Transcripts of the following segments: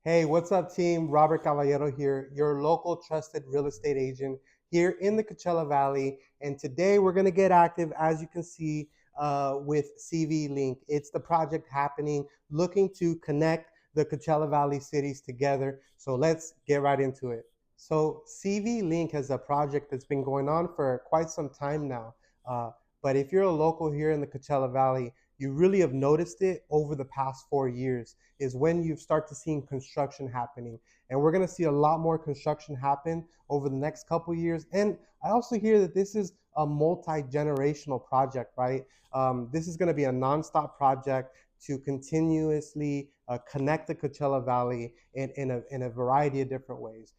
Hey, what's up, team? Robert Caballero here, your local trusted real estate agent here in the Coachella Valley. And today we're going to get active, as you can see, with CV Link. It's the project happening, looking to connect the Coachella Valley cities together. So let's get right into it. So, CV Link is a project that's been going on for quite some time now. Uh, but if you're a local here in the Coachella Valley, you really have noticed it over the past 4 years is when you start to see construction happening. And we're going to see a lot more construction happen over the next couple years. And I also hear that this is a multi-generational project, right? This is going to be a nonstop project to continuously connect the Coachella Valley in a variety of different ways.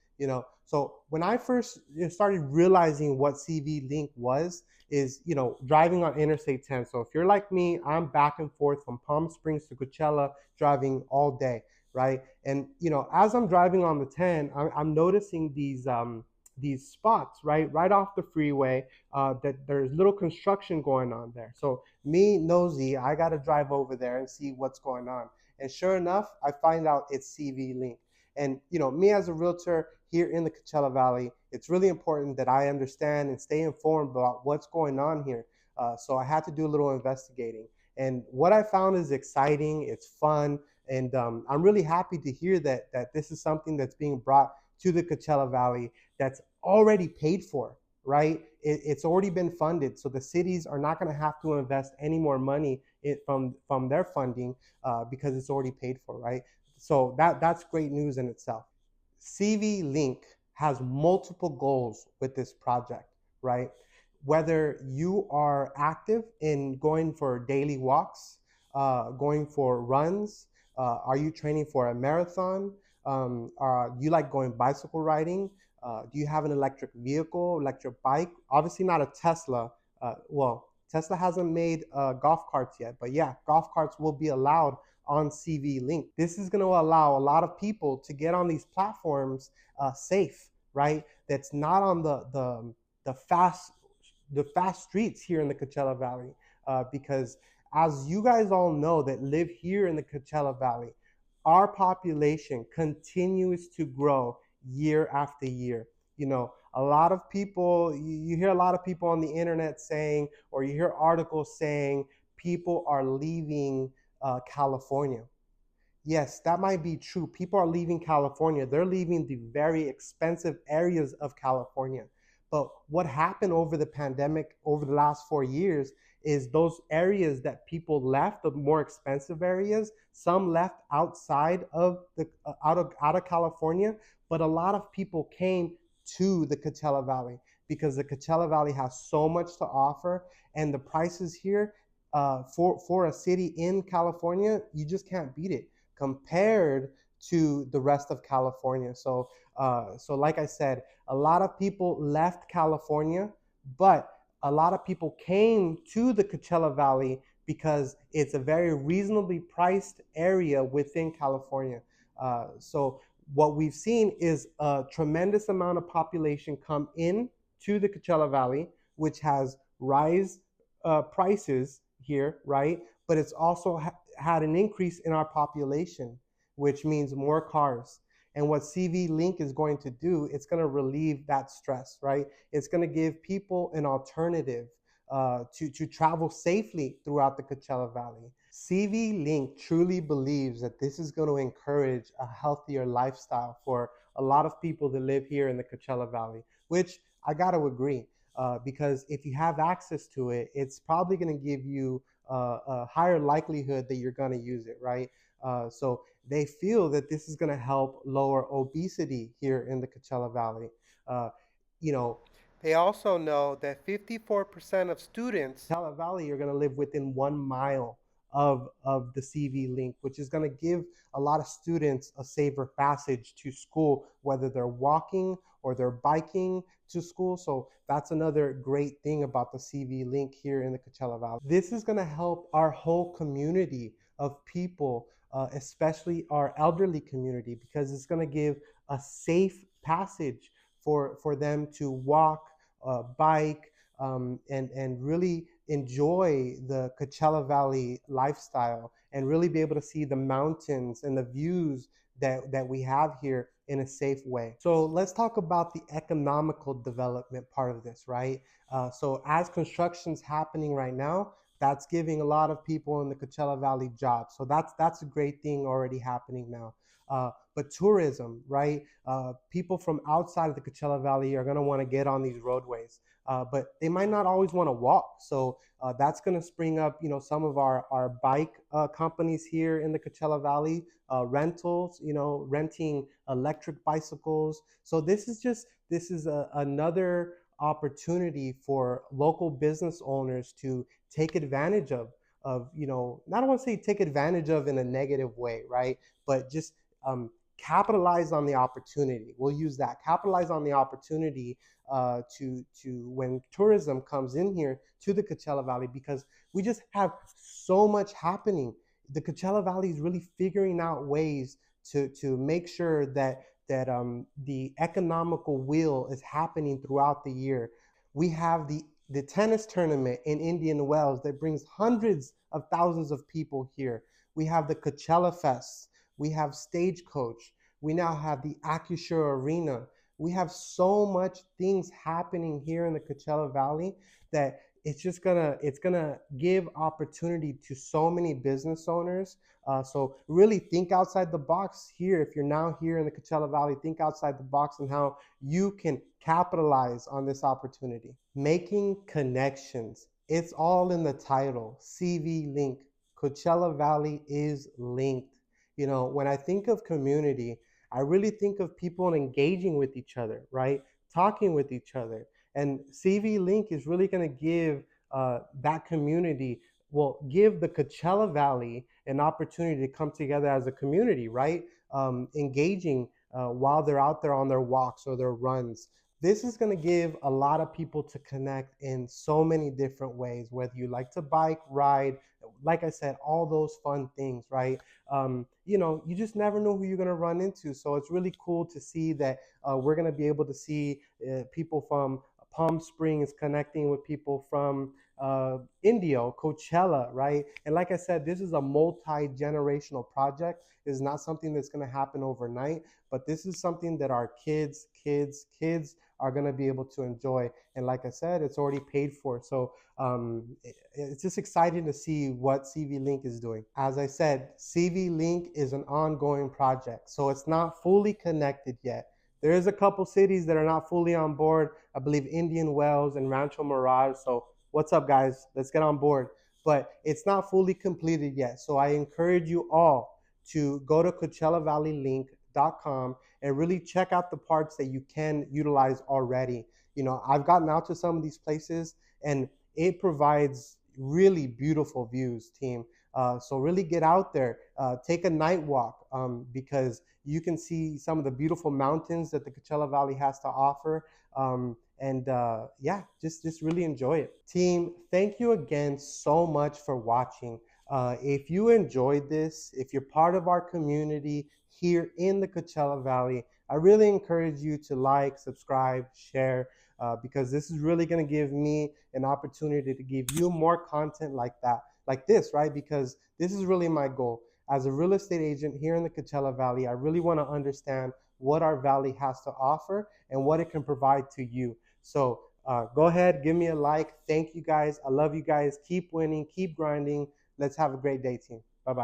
So when I first started realizing what CV Link was, is driving on Interstate 10. So if you're like me, I'm back and forth from Palm Springs to Coachella driving all day, right? And as I'm driving on the 10, I'm noticing these spots right off the freeway that there's little construction going on there. So me nosy, I got to drive over there and see what's going on. And sure enough, I find out it's CV Link. And me as a realtor here in the Coachella Valley, it's really important that I understand and stay informed about what's going on here. So I had to do a little investigating. And what I found is exciting, it's fun, and I'm really happy to hear that this is something that's being brought to the Coachella Valley that's already paid for, right? It's already been funded, so the cities are not going to have to invest any more money from their funding because it's already paid for, right? So that's great news in itself. CV Link has multiple goals with this project, right? Whether you are active in going for daily walks, going for runs, are you training for a marathon? You like going bicycle riding? Do you have an electric vehicle, electric bike? Obviously not a Tesla. Well, Tesla hasn't made golf carts yet, but yeah, golf carts will be allowed on CV Link. This is going to allow a lot of people to get on these platforms safe, right? That's not on the fast streets here in the Coachella Valley, because as you guys all know that live here in the Coachella Valley, our population continues to grow year after year. A lot of people, you hear a lot of people on the internet saying, or you hear articles saying, people are leaving California. Yes, that might be true. People are leaving California. They're leaving the very expensive areas of California. But what happened over the pandemic, over the last 4 years, is those areas that people left, the more expensive areas, some left outside of the out of California, but a lot of people came to the Coachella Valley because the Coachella Valley has so much to offer, and the prices here for a city in California, you just can't beat it compared to the rest of California. So like I said, a lot of people left California, but a lot of people came to the Coachella Valley because it's a very reasonably priced area within California. So what we've seen is a tremendous amount of population come in to the Coachella Valley, which has rise prices here, right? But it's also had an increase in our population, which means more cars. And what CV Link is going to do, it's going to relieve that stress, right? It's going to give people an alternative to travel safely throughout the Coachella Valley. CV Link truly believes that this is going to encourage a healthier lifestyle for a lot of people that live here in the Coachella Valley, which I got to agree. Because if you have access to it, it's probably going to give you a higher likelihood that you're going to use it, right? So they feel that this is going to help lower obesity here in the Coachella Valley. Uh, you know, they also know that 54% of students in Coachella Valley are going to live within 1 mile of the CV Link, which is going to give a lot of students a safer passage to school, whether they're walking or they're biking to school. So that's another great thing about the CV Link here in the Coachella Valley. This is going to help our whole community of people, especially our elderly community, because it's going to give a safe passage for them to walk, bike, and really enjoy the Coachella Valley lifestyle and really be able to see the mountains and the views that we have here in a safe way. So let's talk about the economical development part of this, right? So as construction's happening right now, that's giving a lot of people in the Coachella Valley jobs. So that's a great thing already happening now. But tourism, right? People from outside of the Coachella Valley are going to want to get on these roadways, but they might not always want to walk. So that's going to spring up, some of our bike companies here in the Coachella Valley, rentals, renting electric bicycles. So this is another opportunity for local business owners to take advantage of, not I want to say take advantage of in a negative way, right? But just capitalize on the opportunity. We'll use that. Capitalize on the opportunity to when tourism comes in here to the Coachella Valley, because we just have so much happening. The Coachella Valley is really figuring out ways to make sure that the economical wheel is happening throughout the year. We have the tennis tournament in Indian Wells that brings hundreds of thousands of people here. We have the Coachella Fest. We have Stagecoach. We now have the Acusure Arena. We have so much things happening here in the Coachella Valley that it's gonna give opportunity to so many business owners. So really think outside the box here. If you're now here in the Coachella Valley, think outside the box and how you can capitalize on this opportunity. Making connections. It's all in the title. CV Link. Coachella Valley is linked. When I think of community, I really think of people engaging with each other, right? Talking with each other. And CV Link is really going to give that community, well, give the Coachella Valley an opportunity to come together as a community, right? Engaging while they're out there on their walks or their runs. This is going to give a lot of people to connect in so many different ways, whether you like to bike, ride, like I said, all those fun things, right? You just never know who you're going to run into. So it's really cool to see that we're going to be able to see people from Palm Springs connecting with people from Indio, Coachella, right? And like I said, this is a multi-generational project. It's not something that's going to happen overnight, but this is something that our kids are going to be able to enjoy. And like I said, it's already paid for. So it's just exciting to see what CV Link is doing. As I said, CV Link is an ongoing project, so it's not fully connected yet. There is a couple cities that are not fully on board. I believe Indian Wells and Rancho Mirage. So what's up, guys? Let's get on board. But it's not fully completed yet. So I encourage you all to go to CoachellaValleyLink.com and really check out the parts that you can utilize already. I've gotten out to some of these places and it provides really beautiful views, team. So really get out there, take a night walk, because you can see some of the beautiful mountains that the Coachella Valley has to offer. And yeah, just really enjoy it. Team, thank you again so much for watching. If you enjoyed this, if you're part of our community here in the Coachella Valley, I really encourage you to like, subscribe, share, because this is really going to give me an opportunity to give you more content like that, like this, right? Because this is really my goal. As a real estate agent here in the Coachella Valley, I really want to understand what our valley has to offer and what it can provide to you. So go ahead, give me a like. Thank you guys. I love you guys. Keep winning, keep grinding. Let's have a great day, team. Bye bye.